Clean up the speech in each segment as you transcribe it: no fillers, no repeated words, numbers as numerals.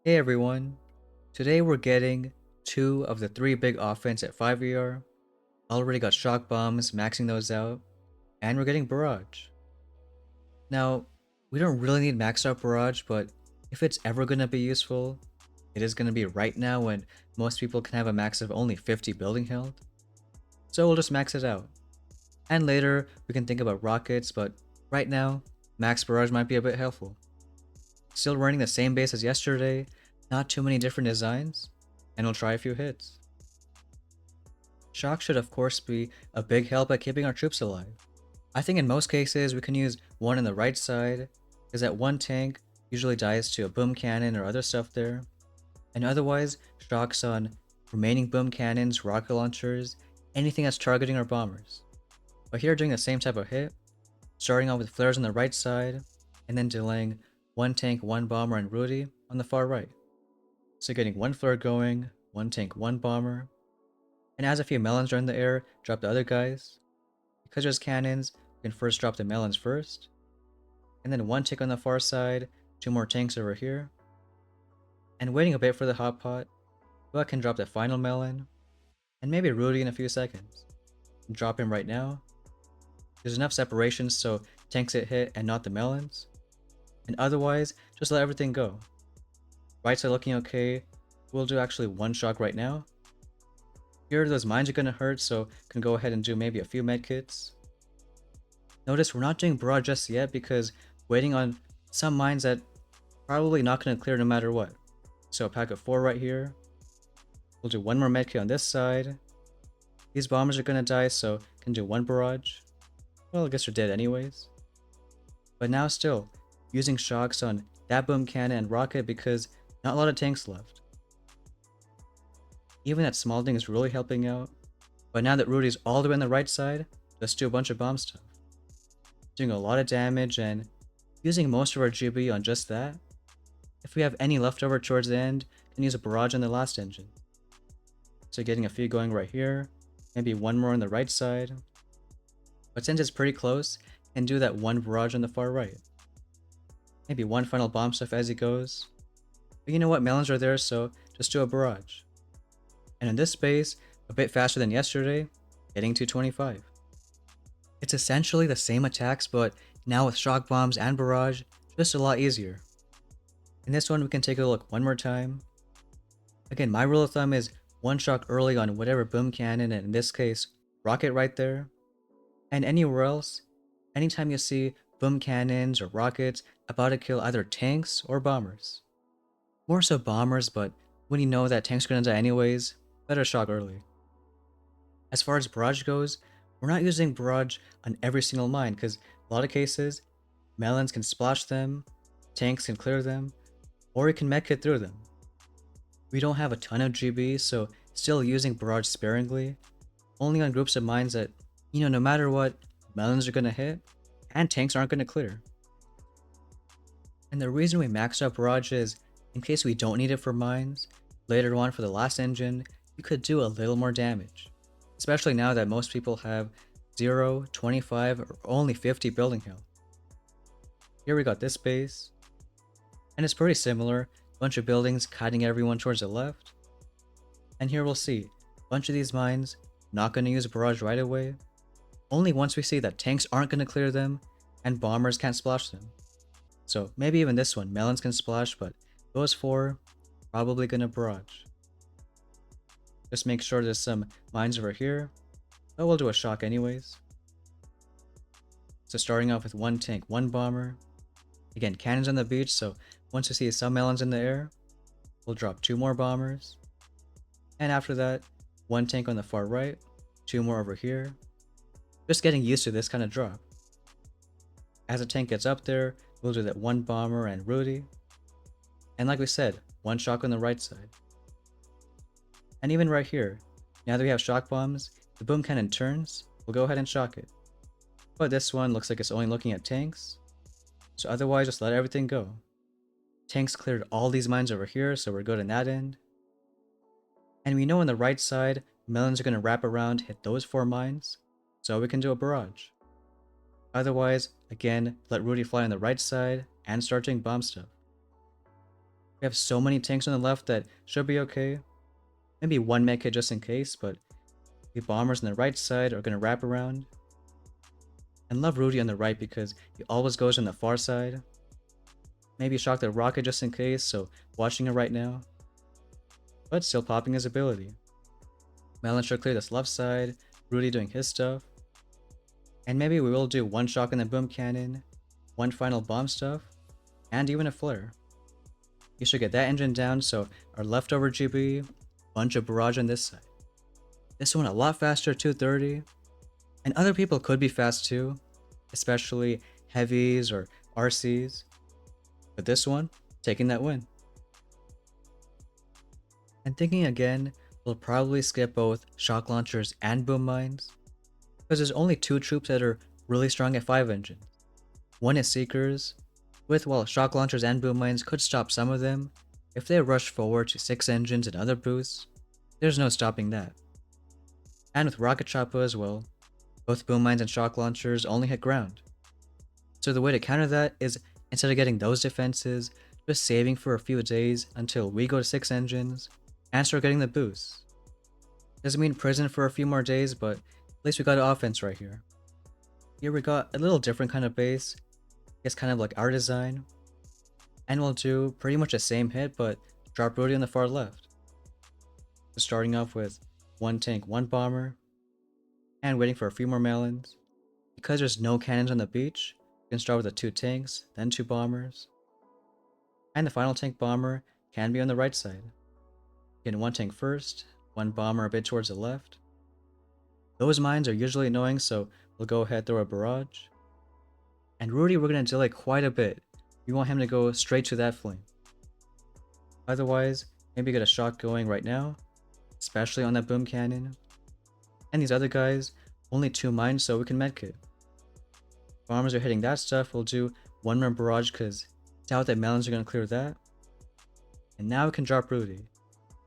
Hey everyone, today we're getting 2 of the 3 big offense at 5 already got shock bombs, maxing those out, and we're getting Barrage. Now, we don't really need maxed out Barrage, but if it's ever gonna be useful, it is gonna be right now when most people can have a max of only 50 building health. So we'll just max it out. And later, we can think about rockets, but right now, max Barrage might be a bit helpful. Still running the same base as yesterday, not too many different designs, and we'll try a few hits. Shock should of course be a big help at keeping our troops alive. I think in most cases we can use one on the right side, because that one tank usually dies to a boom cannon or other stuff there, and otherwise shocks on remaining boom cannons, rocket launchers, anything that's targeting our bombers. But here doing the same type of hit, starting off with flares on the right side, and then delaying one tank, one bomber, and Rudy on the far right. So getting one flare going, one tank, one bomber, and as a few melons are in the air, drop the other guys. Because there's cannons, we can first drop the melons first, and then one tick on the far side, two more tanks over here, and waiting a bit for the hot pot, Buck can drop the final melon, and maybe Rudy in a few seconds. Drop him right now. There's enough separation so tanks get hit and not the melons, and otherwise, just let everything go. Right side looking okay, we'll do actually one shock right now. Here those mines are gonna hurt, so can go ahead and do maybe a few medkits. Notice we're not doing Barrage just yet because waiting on some mines that probably not gonna clear no matter what. So a pack of 4 right here. We'll do one more medkit on this side. These bombers are gonna die, so can do one Barrage. Well, I guess they're dead anyways. But now still, using shocks on that boom cannon and rocket because not a lot of tanks left. Even that small thing is really helping out. But now that Rudy's all the way on the right side, let's do a bunch of bomb stuff. Doing a lot of damage and using most of our GB on just that. If we have any leftover towards the end, can use a barrage on the last engine. So getting a few going right here, maybe one more on the right side. But since it's pretty close, can do that one barrage on the far right. Maybe one final bomb stuff as he goes. But you know what, melons are there, so just do a barrage. And in this space, a bit faster than yesterday, getting 225. It's essentially the same attacks, but now with shock bombs and barrage, just a lot easier. In this one, we can take a look one more time. Again, my rule of thumb is one shock early on whatever boom cannon, and in this case, rocket right there. And anywhere else, anytime you see boom cannons or rockets about to kill either tanks or bombers. More so bombers, but when you know that tanks are gonna die anyways, better shock early. As far as barrage goes, we're not using barrage on every single mine because a lot of cases, melons can splash them, tanks can clear them, or you can medkit through them. We don't have a ton of GB, so still using barrage sparingly, only on groups of mines that, no matter what, melons are gonna hit, and tanks aren't gonna clear. And the reason we maxed out barrage is, in case we don't need it for mines, later on for the last engine, you could do a little more damage. Especially now that most people have 0, 25, or only 50 building health. Here we got this base, and it's pretty similar, bunch of buildings kiting everyone towards the left. And here we'll see, bunch of these mines, not going to use barrage right away, only once we see that tanks aren't going to clear them, and bombers can't splash them. So maybe even this one, melons can splash, but those 4, probably going to barrage. Just make sure there's some mines over here, but we'll do a shock anyways. So starting off with one tank, one bomber. Again, cannons on the beach, so once we see some melons in the air, we'll drop 2 more bombers. And after that, one tank on the far right, 2 more over here. Just getting used to this kind of drop. As the tank gets up there, we'll do that one bomber and Rudy. And like we said, one shock on the right side. And even right here, now that we have shock bombs, the boom cannon turns, we'll go ahead and shock it. But this one looks like it's only looking at tanks, so otherwise just let everything go. Tanks cleared all these mines over here, so we're good on that end. And we know on the right side, melons are going to wrap around, hit those 4 mines, so we can do a barrage. Otherwise, again, let Rudy fly on the right side and start doing bomb stuff. We have so many tanks on the left that should be okay. Maybe one med kit just in case, but the bombers on the right side are going to wrap around. And love Rudy on the right because he always goes on the far side. Maybe shock the rocket just in case, so watching it right now. But still popping his ability. Melon should clear this left side, Rudy doing his stuff. And maybe we will do one shock in the boom cannon, one final bomb stuff, and even a flare. You should get that engine down, so our leftover GB, bunch of barrage on this side. This one a lot faster, 230. And other people could be fast too, especially heavies or RCs. But this one, taking that win. And thinking again, we'll probably skip both shock launchers and boom mines, because there's only two troops that are really strong at 5 engines. One is Seekers, with while shock launchers and boom mines could stop some of them, if they rush forward to 6 engines and other boosts, there's no stopping that. And with Rocket Chopper as well, both boom mines and shock launchers only hit ground. So the way to counter that is, instead of getting those defenses, just saving for a few days until we go to 6 engines and start getting the boosts. Doesn't mean prison for a few more days, but at least we got an offense right here. Here we got a little different kind of base. It's kind of like our design. And we'll do pretty much the same hit, but drop Rudy on the far left. So starting off with one tank, one bomber, and waiting for a few more melons. Because there's no cannons on the beach, you can start with the 2 tanks, then 2 bombers. And the final tank bomber can be on the right side. Getting 1 tank first, 1 bomber a bit towards the left. Those mines are usually annoying, so we'll go ahead throw a barrage. And Rudy we're going to delay quite a bit. We want him to go straight to that flame. Otherwise, maybe get a shot going right now, especially on that boom cannon. And these other guys, only 2 mines so we can medkit. Bombers are hitting that stuff, we'll do 1 more barrage because doubt that melons are going to clear that. And now we can drop Rudy.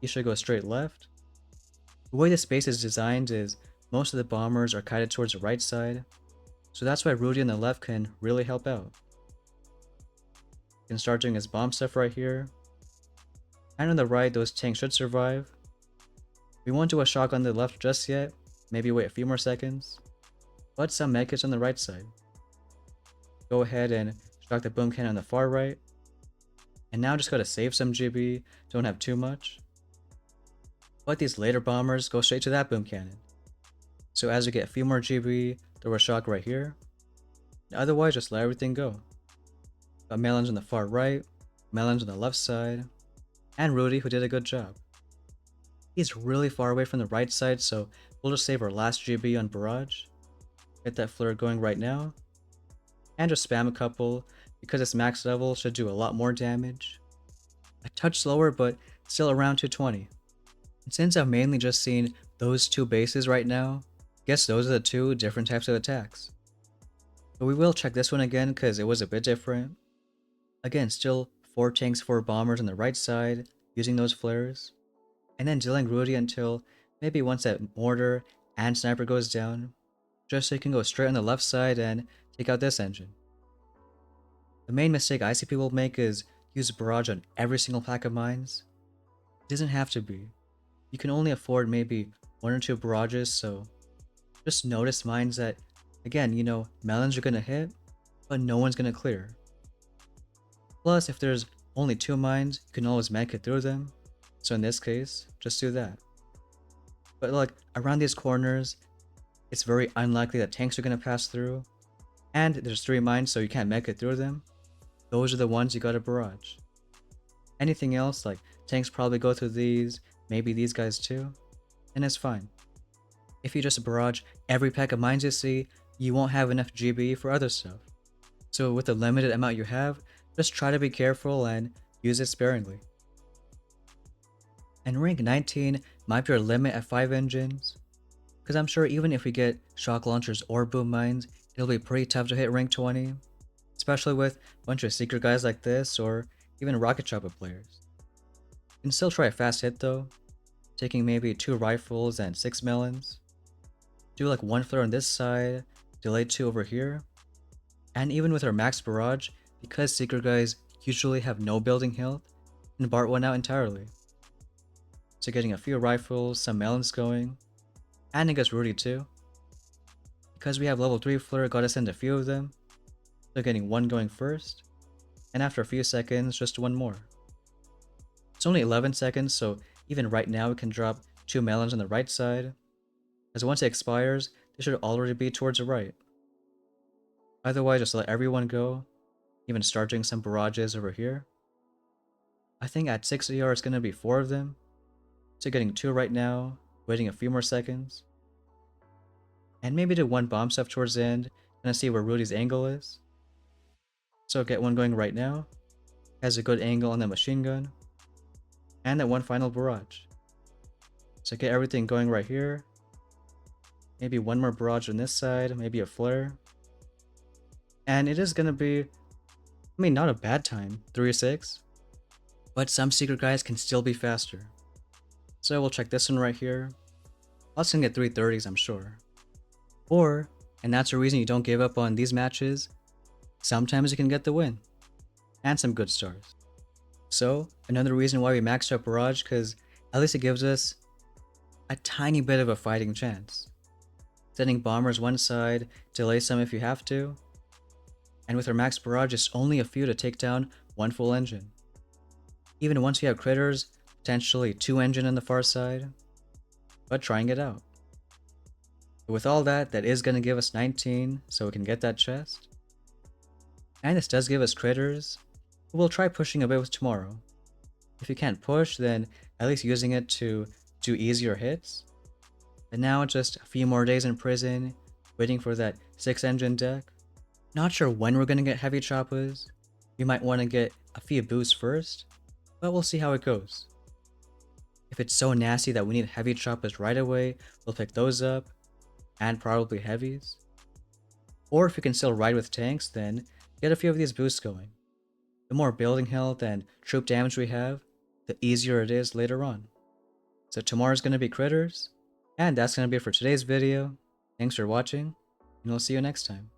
He should go straight left. The way this base is designed is most of the bombers are kited towards the right side, so that's why Rudy on the left can really help out. He can start doing his bomb stuff right here. And on the right, those tanks should survive. We won't do a shock on the left just yet, maybe wait a few more seconds. But some medkits on the right side. Go ahead and shock the boom cannon on the far right. And now just gotta save some GB, don't have too much. But these later bombers go straight to that boom cannon. So as we get a few more GB, throw a shock right here. And otherwise just let everything go. Got melons on the far right, melons on the left side, and Rudy who did a good job. He's really far away from the right side, so we'll just save our last GB on barrage. Get that flare going right now. And just spam a couple, because its max level should do a lot more damage. A touch slower, but still around 220. And since I've mainly just seen those 2 bases right now, guess those are the 2 different types of attacks. But we will check this one again because it was a bit different. Again, still 4 tanks, 4 bombers on the right side, using those flares. And then dealing Rudy until maybe once that mortar and sniper goes down, just so you can go straight on the left side and take out this engine. The main mistake I see people make is use barrage on every single pack of mines. It doesn't have to be. You can only afford maybe 1 or 2 barrages, so just notice mines that, again, you know, melons are gonna hit, but no one's gonna clear. Plus, if there's only 2 mines, you can always medkit through them, so in this case, just do that. But like, around these corners, it's very unlikely that tanks are gonna pass through, and there's 3 mines so you can't medkit through them. Those are the ones you gotta barrage. Anything else, like tanks probably go through these, maybe these guys too, and it's fine. If you just barrage every pack of mines you see, you won't have enough GB for other stuff. So with the limited amount you have, just try to be careful and use it sparingly. And rank 19 might be our limit at 5 engines, because I'm sure even if we get shock launchers or boom mines, it'll be pretty tough to hit rank 20, especially with a bunch of secret guys like this or even rocket chopper players. You can still try a fast hit though, taking maybe 2 rifles and 6 melons. Do like 1 flare on this side, delay 2 over here. And even with our max barrage, because secret guys usually have no building health, and BART one out entirely. So getting a few rifles, some melons going, and I guess Rudy too. Because we have level 3 Flare, gotta send a few of them, so getting one going first, and after a few seconds, just one more. It's only 11 seconds, so even right now we can drop 2 melons on the right side, as once it expires, they should already be towards the right. Otherwise, just let everyone go, even start doing some barrages over here. I think at 6 ER it's gonna be 4 of them, so getting 2 right now, waiting a few more seconds, and maybe do 1 bomb stuff towards the end, gonna see where Rudy's angle is. So get one going right now, has a good angle on the machine gun, and that one final barrage. So get everything going right here, maybe one more barrage on this side, maybe a flare. And it is gonna be, not a bad time, 3-6, but some secret guys can still be faster. So we'll check this one right here. Us can get 330s, I'm sure. Or, and that's the reason you don't give up on these matches, sometimes you can get the win. And some good stars. So, another reason why we maxed out Barrage, because at least it gives us a tiny bit of a fighting chance. Sending bombers one side, delay some if you have to. And with our max Barrage, it's only a few to take down one full engine. Even once you have critters, potentially 2 engine on the far side. But trying it out. But with all that, that is going to give us 19, so we can get that chest. And this does give us critters, but we'll try pushing a bit with tomorrow. If you can't push, then at least using it to do easier hits. And now just a few more days in prison, waiting for that 6 engine deck. Not sure when we're going to get heavy choppers. We might want to get a few boosts first, but we'll see how it goes. If it's so nasty that we need heavy choppers right away, we'll pick those up, and probably heavies. Or if we can still ride with tanks, then get a few of these boosts going. The more building health and troop damage we have, the easier it is later on. So tomorrow's going to be critters, and that's going to be it for today's video. Thanks for watching, and we'll see you next time.